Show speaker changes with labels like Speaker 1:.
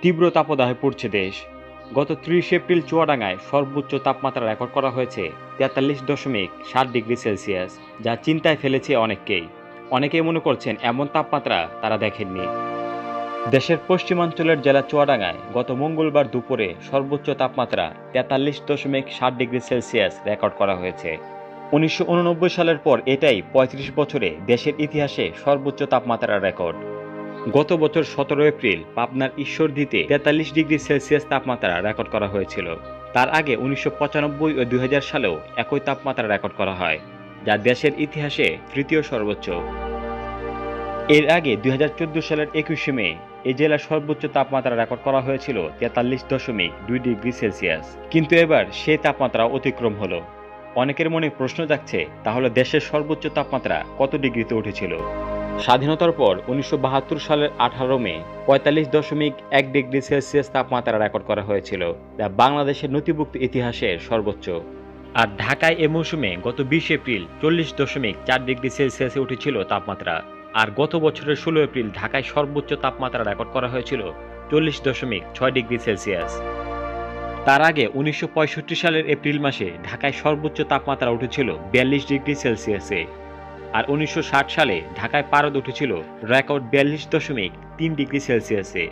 Speaker 1: তীব্র তাপদাহে পড়ছে দেশ। গত ৩০ এপ্রিল চুয়াডাঙ্গায় সর্বোচ্চ তাপমাত্রা রেকর্ড করা হয়েছে ৪৩.৭ ডিগ্রি সেলসিয়াস, যা চিন্তায় ফেলেছে অনেককেই। অনেকেই মনে করছেন এমন তাপমাত্রা তারা দেখেননি। দেশের পশ্চিমাঞ্চলের জেলা চুয়াডাঙ্গায় গত মঙ্গলবার দুপুরে সর্বোচ্চ তাপমাত্রা ৪৩.৭ ডিগ্রি সেলসিয়াস রেকর্ড করা হয়েছে। ১৯৮৯ সালের পর এটাই ৩৫ বছরে দেশের ইতিহাসে সর্বোচ্চ তাপমাত্রার রেকর্ড। গত বছর ১৭ এপ্রিল পাবনার ঈশ্বরদীতে ৪৩ ডিগ্রি সেলসিয়াস তাপমাত্রা রেকর্ড করা হয়েছিল। তার আগে ১৯৯৫ ও ২০০০ সালেও একই তাপমাত্রা রেকর্ড করা হয়, যা দেশের ইতিহাসে তৃতীয় সর্বোচ্চ। এর আগে ২০১৪ সালের ২১শে মে এই জেলার সর্বোচ্চ তাপমাত্রা রেকর্ড করা হয়েছিল ৪৩.২ ডিগ্রি সেলসিয়াস। কিন্তু এবার সেই তাপমাত্রা অতিক্রম হলো। অনেকের মনে প্রশ্ন জাগছে, তাহলে দেশের সর্বোচ্চ তাপমাত্রা কত ডিগ্রিতে উঠেছিল? স্বাধীনতার পর ১৯৭২ সালের ১৮ মে ৪৫.১ ডিগ্রি সেলসিয়াস তাপমাত্রা রেকর্ড করা হয়েছিল, যা বাংলাদেশের নথিভুক্ত ইতিহাসের সর্বোচ্চ। আর ঢাকায় এ মৌসুমে গত ২০ এপ্রিল ৪০.৪ ডিগ্রি সেলসিয়াসে উঠেছিল তাপমাত্রা। আর গত বছরের ১৬ এপ্রিল ঢাকায় সর্বোচ্চ তাপমাত্রা রেকর্ড করা হয়েছিল ৪০.৬ ডিগ্রি সেলসিয়াস। তার আগে ১৯৬৫ সালের এপ্রিল মাসে ঢাকায় সর্বোচ্চ তাপমাত্রা উঠেছিল ৪২ ডিগ্রি সেলসিয়াসে। আর ১৯৬০ সালে ঢাকায় পারদ উঠেছিল রেকর্ড ৪২.৩ ডিগ্রি সেলসিয়াসে।